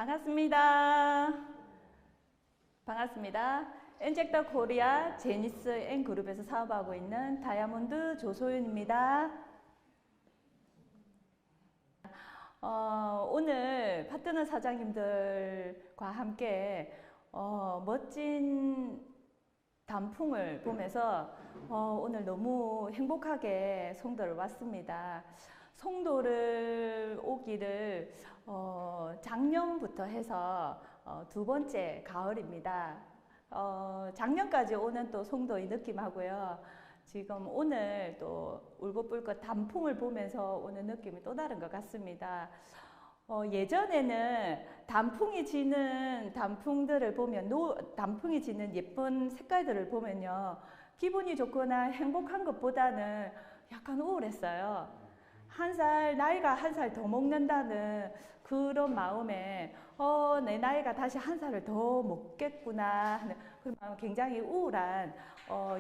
반갑습니다. 반갑습니다. 엔젝터 코리아 제니스 앤 그룹에서 사업하고 있는 다이아몬드 조소윤입니다. 오늘 파트너 사장님들과 함께 멋진 단풍을 보면서 오늘 너무 행복하게 송도를 왔습니다. 송도를 오기를 작년부터 해서 두 번째 가을입니다. 작년까지 오는 또 송도의 느낌하고요. 지금 오늘 또 울긋불긋 단풍을 보면서 오는 느낌이 또 다른 것 같습니다. 예전에는 단풍이 지는 단풍들을 보면, 단풍이 지는 예쁜 색깔들을 보면요, 기분이 좋거나 행복한 것보다는 약간 우울했어요. 나이가 한 살 더 먹는다는 그런 마음에 내 나이가 다시 한 살을 더 먹겠구나 하는 그런 마음, 굉장히 우울한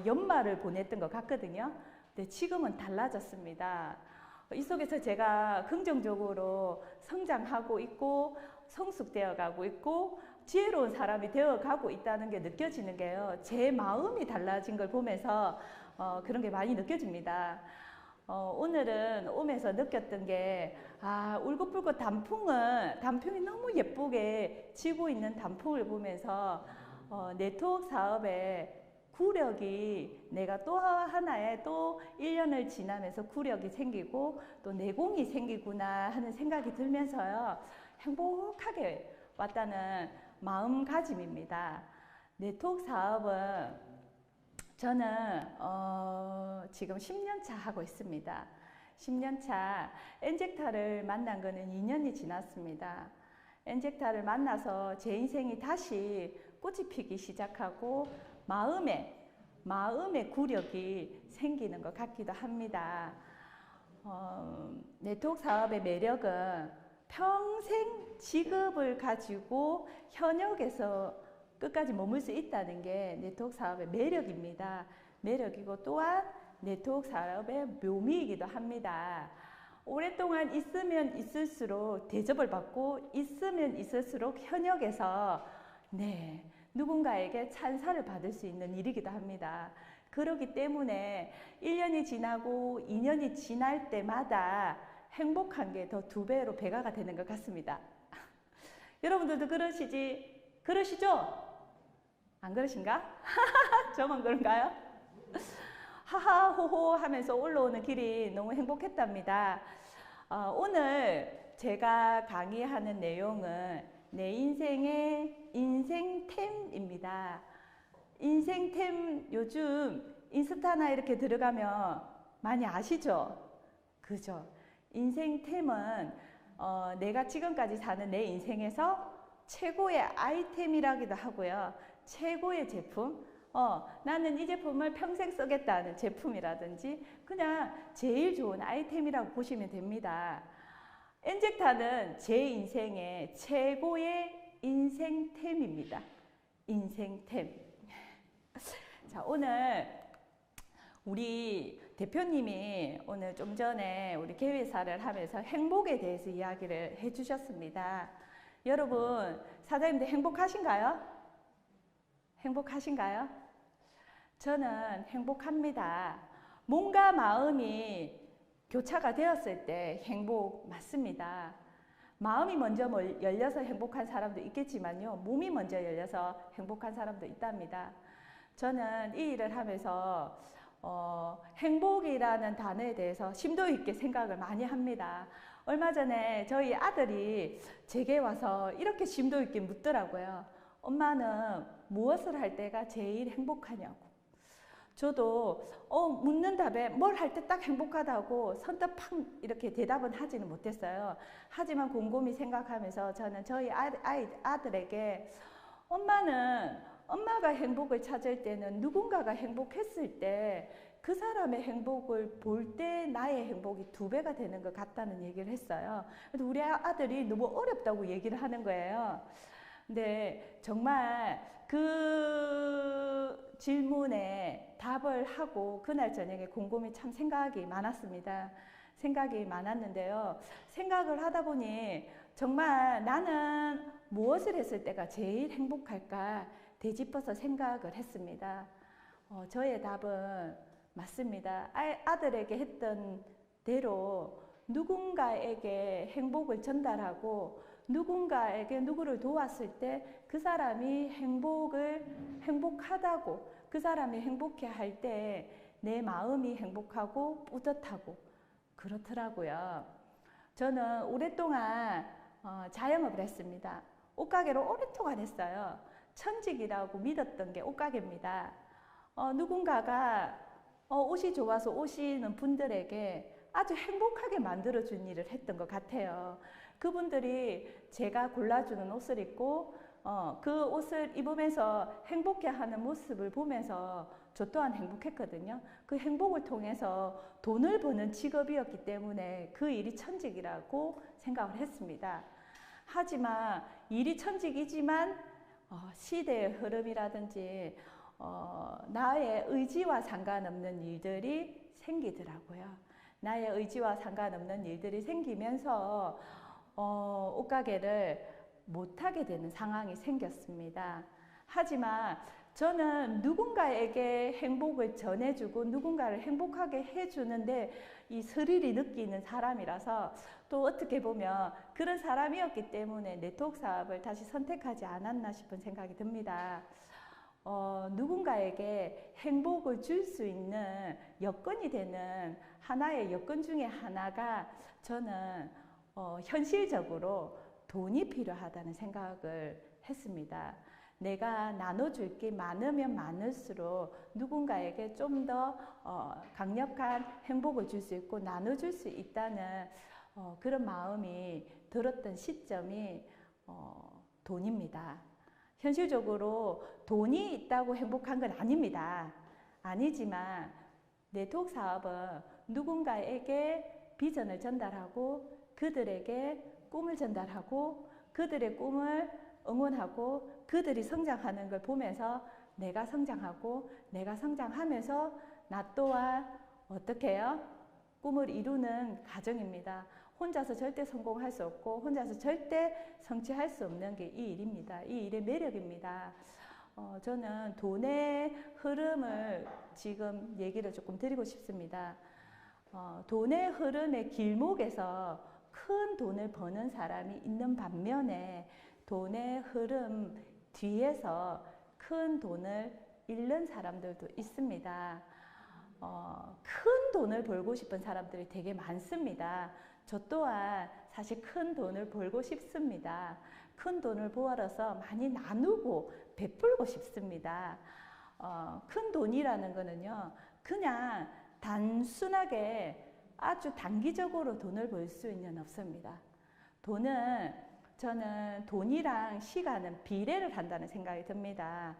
연말을 보냈던 것 같거든요. 근데 지금은 달라졌습니다. 이 속에서 제가 긍정적으로 성장하고 있고 성숙되어 가고 있고 지혜로운 사람이 되어 가고 있다는 게 느껴지는 게요, 제 마음이 달라진 걸 보면서 그런 게 많이 느껴집니다. 오늘은 오면서 느꼈던 게, 울긋불긋 단풍이 너무 예쁘게 지고 있는 단풍을 보면서 네트워크 사업에 구력이, 내가 또 하나의 또 1년을 지나면서 구력이 생기고 또 내공이 생기구나 하는 생각이 들면서요, 행복하게 왔다는 마음가짐입니다. 네트워크 사업은 저는 지금 10년차 하고 있습니다. 10년차. 엔젝타를 만난 거는 2년이 지났습니다. 엔젝타를 만나서 제 인생이 다시 꽃이 피기 시작하고 마음의 구력이 생기는 것 같기도 합니다. 네트워크 사업의 매력은 평생 직업을 가지고 현역에서 끝까지 머물 수 있다는 게 네트워크 사업의 매력입니다. 매력이고 또한 네트워크 사업의 묘미이기도 합니다. 오랫동안 있으면 있을수록 대접을 받고 있으면 있을수록 현역에서 누군가에게 찬사를 받을 수 있는 일이기도 합니다. 그렇기 때문에 1년이 지나고 2년이 지날 때마다 행복한 게 더 2배로 배가가 되는 것 같습니다. 여러분들도 그러시죠? 안 그러신가? 저만 그런가요? 하하호호 하면서 올라오는 길이 너무 행복했답니다. 오늘 제가 강의하는 내용은 내 인생의 인생템입니다. 인생템, 요즘 인스타나 이렇게 들어가면 많이 아시죠? 그죠? 인생템은 내가 지금까지 사는 내 인생에서 최고의 아이템이라기도 하고요, 최고의 제품, 나는 이 제품을 평생 쓰겠다는 제품이라든지 그냥 제일 좋은 아이템이라고 보시면 됩니다. 엔젝타는 제 인생의 최고의 인생템입니다. 인생템. 자, 오늘 우리 대표님이 오늘 좀 전에 우리 개회사를 하면서 행복에 대해서 이야기를 해주셨습니다. 여러분, 사장님들 행복하신가요? 행복하신가요? 저는 행복합니다. 몸과 마음이 교차가 되었을 때 행복 맞습니다. 마음이 먼저 열려서 행복한 사람도 있겠지만요, 몸이 먼저 열려서 행복한 사람도 있답니다. 저는 이 일을 하면서 행복이라는 단어에 대해서 심도 있게 생각을 많이 합니다. 얼마 전에 저희 아들이 제게 와서 이렇게 심도 있게 묻더라고요. 엄마는 무엇을 할 때가 제일 행복하냐고. 저도 묻는 답에 뭘 할 때 딱 행복하다고 선뜻 팍 이렇게 대답은 하지는 못했어요. 하지만 곰곰이 생각하면서 저는 저희 아들에게, 엄마가 행복을 찾을 때는 누군가가 행복했을 때 그 사람의 행복을 볼 때 나의 행복이 2배가 되는 것 같다는 얘기를 했어요. 그래서 우리 아들이 너무 어렵다고 얘기를 하는 거예요. 근데 정말 그 질문에 답을 하고 그날 저녁에 곰곰이 참 생각이 많았습니다. 생각이 많았는데요, 생각을 하다 보니 정말 나는 무엇을 했을 때가 제일 행복할까 되짚어서 생각을 했습니다. 저의 답은 맞습니다. 아들에게 했던 대로 누군가에게 행복을 전달하고 누군가에게 누구를 도왔을 때 그 사람이 행복하다고 그 사람이 행복해 할 때 내 마음이 행복하고 뿌듯하고 그렇더라고요. 저는 오랫동안 자영업을 했습니다. 옷가게를 오랫동안 했어요. 천직이라고 믿었던 게 옷가게입니다. 누군가가 옷이 좋아서 오시는 분들에게 아주 행복하게 만들어준 일을 했던 것 같아요. 그분들이 제가 골라주는 옷을 입고 그 옷을 입으면서 행복해하는 모습을 보면서 저 또한 행복했거든요. 그 행복을 통해서 돈을 버는 직업이었기 때문에 그 일이 천직이라고 생각을 했습니다. 하지만 일이 천직이지만 시대의 흐름이라든지 나의 의지와 상관없는 일들이 생기더라고요. 나의 의지와 상관없는 일들이 생기면서 옷가게를 못하게 되는 상황이 생겼습니다. 하지만 저는 누군가에게 행복을 전해주고 누군가를 행복하게 해주는데 이 스릴이 느끼는 사람이라서 또 어떻게 보면 그런 사람이었기 때문에 네트워크 사업을 다시 선택하지 않았나 싶은 생각이 듭니다. 누군가에게 행복을 줄 수 있는 여건이 되는 하나의 여건 중에 하나가 저는 현실적으로 돈이 필요하다는 생각을 했습니다. 내가 나눠줄 게 많으면 많을수록 누군가에게 좀 더 강력한 행복을 줄 수 있고 나눠줄 수 있다는 그런 마음이 들었던 시점이 돈입니다. 현실적으로 돈이 있다고 행복한 건 아닙니다. 아니지만 네트워크 사업은 누군가에게 비전을 전달하고 그들에게 꿈을 전달하고 그들의 꿈을 응원하고 그들이 성장하는 걸 보면서 내가 성장하고 내가 성장하면서 나 또한 어떻게 해요? 꿈을 이루는 과정입니다. 혼자서 절대 성공할 수 없고 혼자서 절대 성취할 수 없는 게 이 일입니다. 이 일의 매력입니다. 저는 돈의 흐름을 지금 얘기를 조금 드리고 싶습니다. 돈의 흐름의 길목에서 큰 돈을 버는 사람이 있는 반면에 돈의 흐름 뒤에서 큰 돈을 잃는 사람들도 있습니다. 큰 돈을 벌고 싶은 사람들이 되게 많습니다. 저 또한 사실 큰 돈을 벌고 싶습니다. 큰 돈을 벌어서 많이 나누고 베풀고 싶습니다. 큰 돈이라는 거는요, 그냥 단순하게 아주 단기적으로 돈을 벌 수는 없습니다. 저는 돈이랑 시간은 비례를 한다는 생각이 듭니다.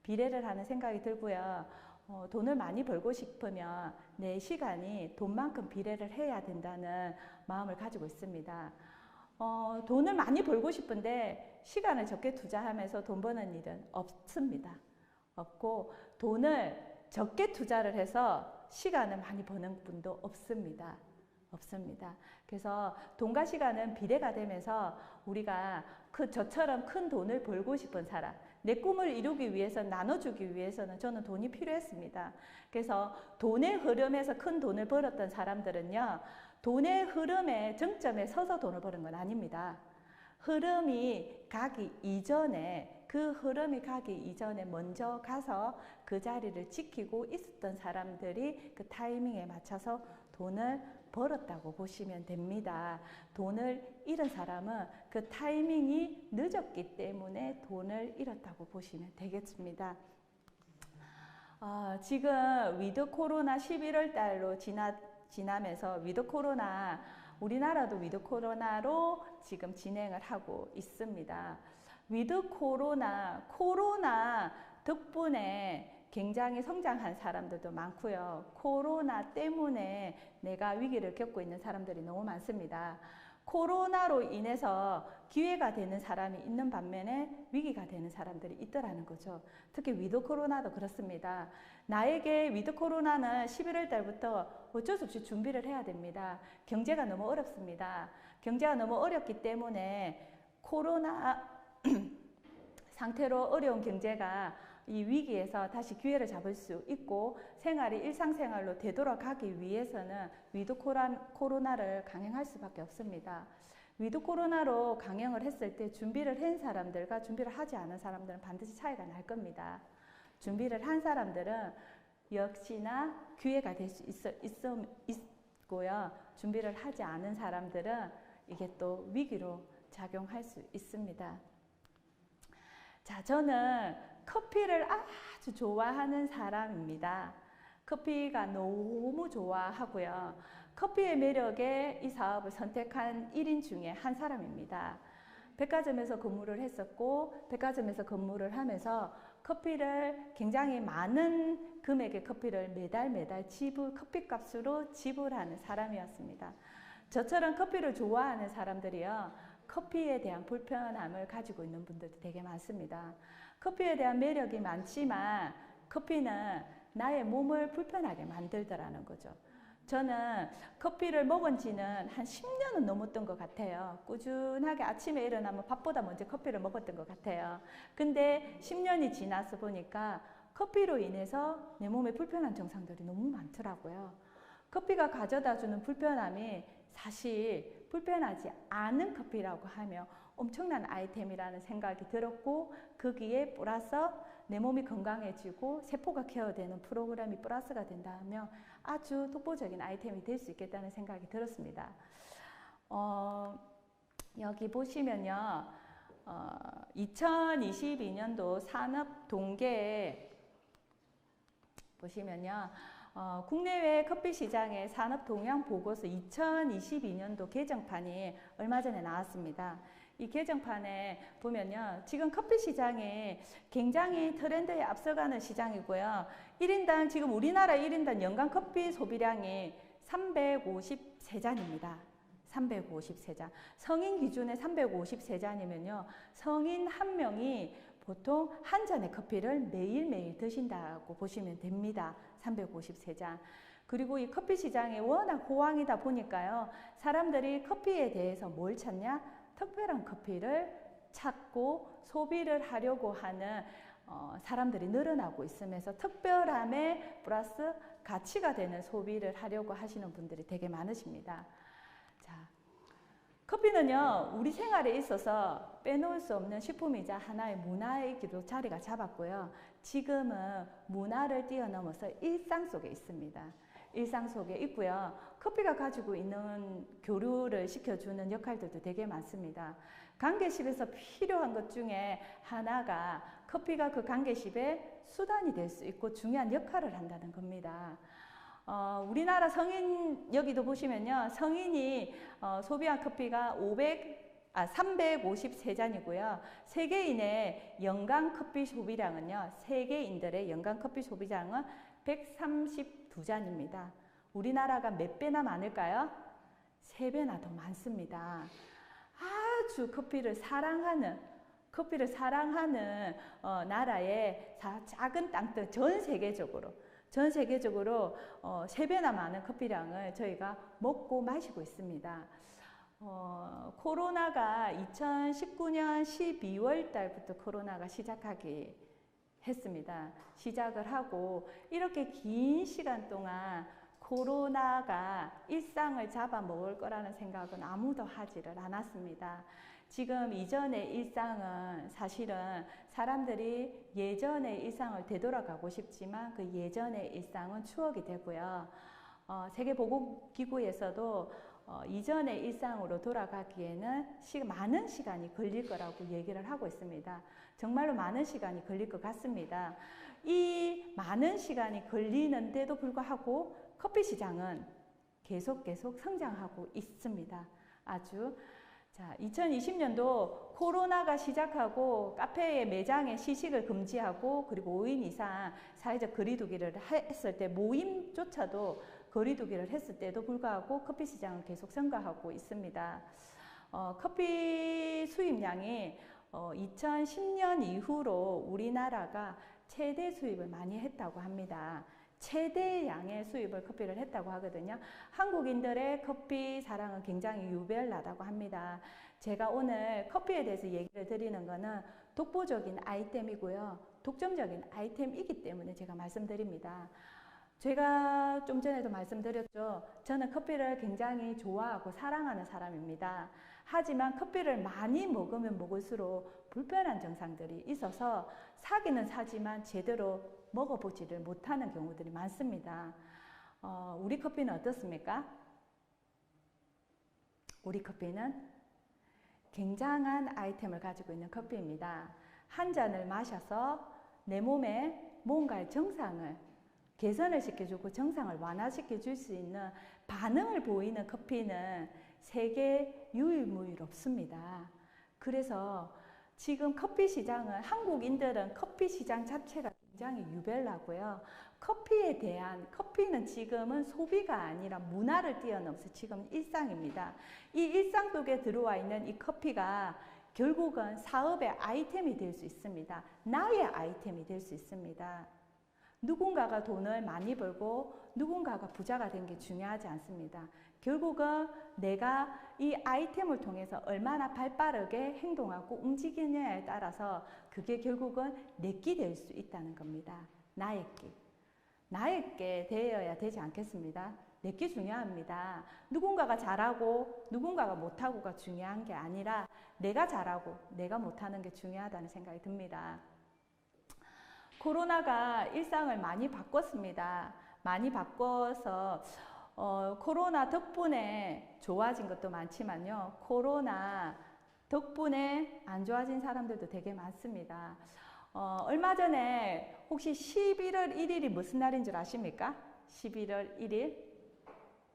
비례를 하는 생각이 들고요. 돈을 많이 벌고 싶으면 내 시간이 돈만큼 비례를 해야 된다는 마음을 가지고 있습니다. 돈을 많이 벌고 싶은데 시간을 적게 투자하면서 돈 버는 일은 없습니다. 없고 돈을 적게 투자를 해서 시간을 많이 버는 분도 없습니다. 그래서 돈과 시간은 비례가 되면서 우리가 저처럼 큰 돈을 벌고 싶은 사람, 내 꿈을 이루기 위해서 나눠주기 위해서는 저는 돈이 필요했습니다. 그래서 돈의 흐름에서 큰 돈을 벌었던 사람들은요, 돈의 흐름의 정점에 서서 돈을 버는 건 아닙니다. 흐름이 가기 이전에 먼저 가서 그 자리를 지키고 있었던 사람들이 그 타이밍에 맞춰서 돈을 벌었다고 보시면 됩니다. 돈을 잃은 사람은 그 타이밍이 늦었기 때문에 돈을 잃었다고 보시면 되겠습니다. 지금 위드 코로나 11월 달로 지나면서 위드 코로나, 우리나라도 위드 코로나로 지금 진행을 하고 있습니다. 위드 코로나 덕분에 굉장히 성장한 사람들도 많고요. 코로나 때문에 내가 위기를 겪고 있는 사람들이 너무 많습니다. 코로나로 인해서 기회가 되는 사람이 있는 반면에 위기가 되는 사람들이 있더라는 거죠. 특히 위드 코로나도 그렇습니다. 나에게 위드 코로나는 11월 달부터 어쩔 수 없이 준비를 해야 됩니다. 경제가 너무 어렵습니다. 경제가 너무 어렵기 때문에 코로나 상태로 어려운 경제가 이 위기에서 다시 기회를 잡을 수 있고 생활이 일상생활로 되돌아가기 위해서는 위드 코로나를 강행할 수밖에 없습니다. 위드 코로나로 강행을 했을 때 준비를 한 사람들과 준비를 하지 않은 사람들은 반드시 차이가 날 겁니다. 준비를 한 사람들은 역시나 기회가 될 수 있고요. 준비를 하지 않은 사람들은 이게 또 위기로 작용할 수 있습니다. 자, 저는 커피를 아주 좋아하는 사람입니다. 커피가 너무 좋아하고요. 커피의 매력에 이 사업을 선택한 1인 중에 한 사람입니다. 백화점에서 근무를 했었고 백화점에서 근무를 하면서 커피를 굉장히 많은 금액의 커피를 매달 커피값으로 지불하는 사람이었습니다. 저처럼 커피를 좋아하는 사람들이요. 커피에 대한 불편함을 가지고 있는 분들도 되게 많습니다. 커피에 대한 매력이 많지만 커피는 나의 몸을 불편하게 만들더라는 거죠. 저는 커피를 먹은 지는 한 10년은 넘었던 것 같아요. 꾸준하게 아침에 일어나면 밥보다 먼저 커피를 먹었던 것 같아요. 근데 10년이 지나서 보니까 커피로 인해서 내 몸에 불편한 증상들이 너무 많더라고요. 커피가 가져다주는 불편함이 사실 불편하지 않은 커피라고 하면 엄청난 아이템이라는 생각이 들었고 거기에 플러스 내 몸이 건강해지고 세포가 케어되는 프로그램이 플러스가 된다면 아주 독보적인 아이템이 될 수 있겠다는 생각이 들었습니다. 여기 보시면요. 2022년도 산업 동계에 보시면요. 국내외 커피 시장의 산업 동향 보고서 2022년도 개정판이 얼마 전에 나왔습니다. 이 개정판에 보면요. 지금 커피 시장이 굉장히 트렌드에 앞서가는 시장이고요. 1인당 지금 우리나라 1인당 연간 커피 소비량이 353잔입니다. 353잔. 성인 기준에 353잔이면요. 성인 한 명이 보통 한 잔의 커피를 매일매일 드신다고 보시면 됩니다. 353잔. 그리고 이 커피 시장이 워낙 호황이다 보니까요. 사람들이 커피에 대해서 뭘 찾냐? 특별한 커피를 찾고 소비를 하려고 하는 사람들이 늘어나고 있으면서 특별함에 플러스 가치가 되는 소비를 하려고 하시는 분들이 되게 많으십니다. 자, 커피는요, 우리 생활에 있어서 빼놓을 수 없는 식품이자 하나의 문화이기도 자리가 잡았고요. 지금은 문화를 뛰어넘어서 일상 속에 있습니다. 일상 속에 있고요. 커피가 가지고 있는 교류를 시켜주는 역할들도 되게 많습니다. 관계십에서 필요한 것 중에 하나가 커피가 그 관계십의 수단이 될 수 있고 중요한 역할을 한다는 겁니다. 우리나라 성인 여기도 보시면요. 성인이 소비한 커피가 353잔이고요. 세계인의 연간 커피 소비량은요. 세계인들의 연간 커피 소비량은 132잔입니다. 우리나라가 몇 배나 많을까요? 3배나 더 많습니다. 아주 커피를 사랑하는 나라의 작은 땅들 전 세계적으로 3배나 많은 커피량을 저희가 먹고 마시고 있습니다. 코로나가 2019년 12월 달부터 코로나가 시작하기 했습니다. 시작을 하고 이렇게 긴 시간 동안 코로나가 일상을 잡아먹을 거라는 생각은 아무도 하지를 않았습니다. 지금 이전의 일상은 사실은 사람들이 예전의 일상을 되돌아가고 싶지만 그 예전의 일상은 추억이 되고요. 세계보건기구에서도 이전의 일상으로 돌아가기에는 많은 시간이 걸릴 거라고 얘기를 하고 있습니다. 정말로 많은 시간이 걸릴 것 같습니다. 이 많은 시간이 걸리는데도 불구하고 커피 시장은 계속 성장하고 있습니다. 자, 2020년도 코로나가 시작하고 카페의 매장의 시식을 금지하고 그리고 5인 이상 사회적 거리두기를 했을 때 모임조차도 거리두기를 했을 때도 불구하고 커피 시장은 계속 성장하고 있습니다. 커피 수입량이 2010년 이후로 우리나라가 최대 수입을 많이 했다고 합니다. 최대 양의 수입을 커피를 했다고 하거든요. 한국인들의 커피 사랑은 굉장히 유별나다고 합니다. 제가 오늘 커피에 대해서 얘기를 드리는 거는 독보적인 아이템이고요. 독점적인 아이템이기 때문에 제가 말씀드립니다. 제가 좀 전에도 말씀드렸죠. 저는 커피를 굉장히 좋아하고 사랑하는 사람입니다. 하지만 커피를 많이 먹으면 먹을수록 불편한 증상들이 있어서 사기는 사지만 제대로 먹어보지를 못하는 경우들이 많습니다. 우리 커피는 어떻습니까? 우리 커피는 굉장한 아이템을 가지고 있는 커피입니다. 한 잔을 마셔서 내 몸에 뭔가의 정상을 개선을 시켜주고 정상을 완화시켜 줄 수 있는 반응을 보이는 커피는 세계 유일무이롭습니다. 그래서 지금 커피 시장은 한국인들은 커피 시장 자체가 굉장히 유별나고요. 커피는 지금은 소비가 아니라 문화를 뛰어넘어서 지금 일상입니다. 이 일상 속에 들어와 있는 이 커피가 결국은 사업의 아이템이 될 수 있습니다. 나의 아이템이 될 수 있습니다. 누군가가 돈을 많이 벌고 누군가가 부자가 된 게 중요하지 않습니다. 결국은 내가 이 아이템을 통해서 얼마나 발빠르게 행동하고 움직이냐에 따라서 그게 결국은 내게 될 수 있다는 겁니다. 나에게 되어야 되지 않겠습니다. 내게 중요합니다. 누군가가 잘하고 누군가가 못하고가 중요한 게 아니라 내가 잘하고 내가 못하는 게 중요하다는 생각이 듭니다. 코로나가 일상을 많이 바꿨습니다. 많이 바꿔서 코로나 덕분에 좋아진 것도 많지만요. 코로나 덕분에 안 좋아진 사람들도 되게 많습니다. 얼마 전에 혹시 11월 1일이 무슨 날인 줄 아십니까? 11월 1일?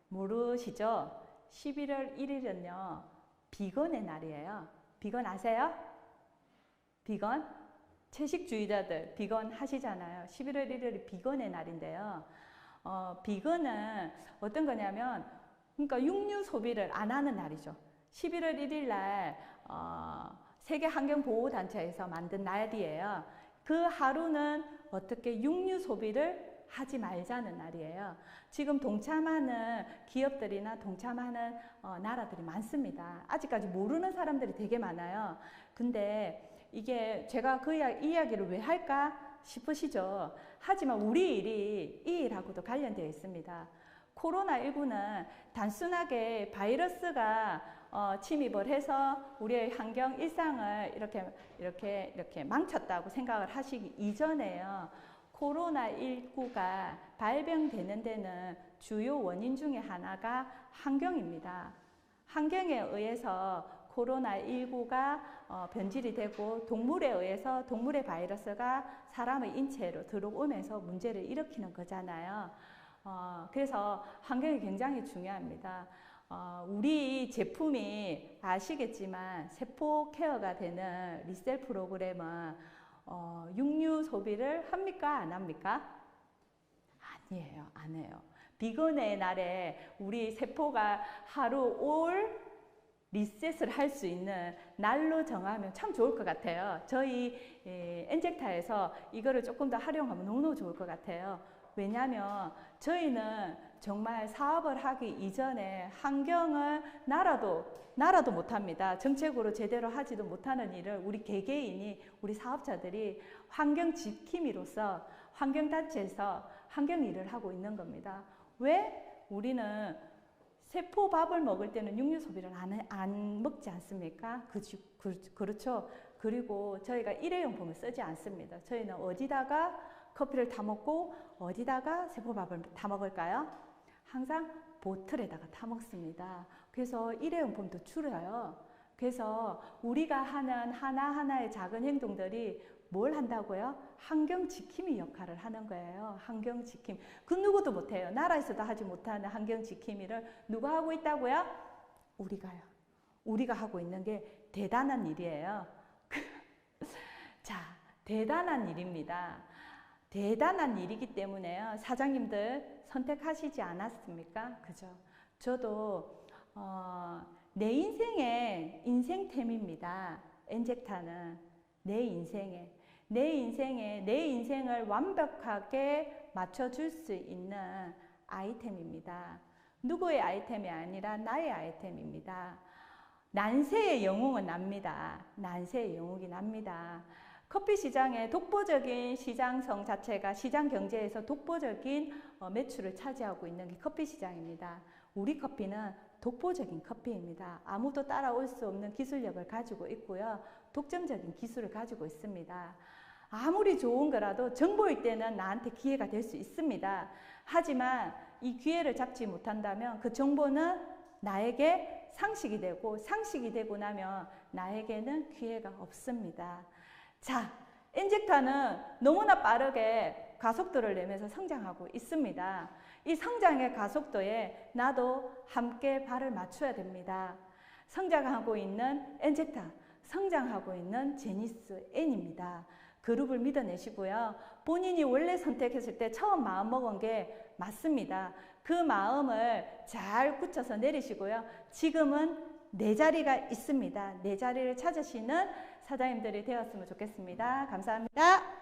모르시죠? 11월 1일은요. 비건의 날이에요. 비건 아세요? 비건? 채식주의자들 비건 하시잖아요. 11월 1일이 비건의 날인데요. 비건은 어떤 거냐면 그러니까 육류 소비를 안 하는 날이죠. 11월 1일 날 세계환경보호단체에서 만든 날이에요. 그 하루는 어떻게 육류 소비를 하지 말자는 날이에요. 지금 동참하는 기업들이나 동참하는 나라들이 많습니다. 아직까지 모르는 사람들이 되게 많아요. 근데 이게 제가 이 이야기를 왜 할까 싶으시죠? 하지만 우리 일이 이 일하고도 관련되어 있습니다. 코로나19는 단순하게 바이러스가 침입을 해서 우리의 환경 일상을 이렇게 망쳤다고 생각을 하시기 이전에요. 코로나19가 발병되는 데는 주요 원인 중에 하나가 환경입니다. 환경에 의해서 코로나19가 변질이 되고 동물에 의해서 동물의 바이러스가 사람의 인체로 들어오면서 문제를 일으키는 거잖아요. 그래서 환경이 굉장히 중요합니다. 우리 제품이 아시겠지만 세포 케어가 되는 리셀 프로그램은 육류 소비를 합니까? 안 합니까? 아니에요. 안 해요. 비건의 날에 우리 세포가 하루 올 리셋을 할 수 있는 날로 정하면 참 좋을 것 같아요. 저희 엔젝타에서 이거를 조금 더 활용하면 너무 좋을 것 같아요. 왜냐하면 저희는 정말 사업을 하기 이전에 환경을 나라도 못합니다. 정책으로 제대로 하지도 못하는 일을 우리 개개인이 우리 사업자들이 환경 지킴이로서 환경단체에서 환경 일을 하고 있는 겁니다. 왜? 우리는 세포밥을 먹을 때는 육류 소비를 안 먹지 않습니까? 그렇죠. 그리고 저희가 일회용품을 쓰지 않습니다. 저희는 어디다가 커피를 타 먹고 어디다가 세포밥을 타 먹을까요? 항상 보틀에다가 타 먹습니다. 그래서 일회용품도 줄여요. 그래서 우리가 하는 하나하나의 작은 행동들이 뭘 한다고요? 환경 지킴이 역할을 하는 거예요. 환경 지킴. 그 누구도 못해요. 나라에서도 하지 못하는 환경 지킴이를 누가 하고 있다고요? 우리가요. 우리가 하고 있는 게 대단한 일이에요. 자, 대단한 일입니다. 대단한 일이기 때문에요. 사장님들 선택하시지 않았습니까? 그죠? 저도 내 인생의 인생템입니다. 엔젝타는 내 인생에 내 인생을 완벽하게 맞춰줄 수 있는 아이템입니다. 누구의 아이템이 아니라 나의 아이템입니다. 난세의 영웅은 납니다. 난세의 영웅이 납니다. 커피 시장의 독보적인 시장성 자체가 시장 경제에서 독보적인 매출을 차지하고 있는 게 커피 시장입니다. 우리 커피는 독보적인 커피입니다. 아무도 따라올 수 없는 기술력을 가지고 있고요. 독점적인 기술을 가지고 있습니다. 아무리 좋은 거라도 정보일 때는 나한테 기회가 될 수 있습니다. 하지만 이 기회를 잡지 못한다면 그 정보는 나에게 상식이 되고, 상식이 되고 나면 나에게는 기회가 없습니다. 자, 엔젝타는 너무나 빠르게 가속도를 내면서 성장하고 있습니다. 이 성장의 가속도에 나도 함께 발을 맞춰야 됩니다. 성장하고 있는 엔젝타, 성장하고 있는 제니스 N입니다. 그룹을 믿어내시고요. 본인이 원래 선택했을 때 처음 마음먹은 게 맞습니다. 그 마음을 잘 굳혀서 내리시고요. 지금은 내 자리가 있습니다. 내 자리를 찾으시는 사장님들이 되었으면 좋겠습니다. 감사합니다.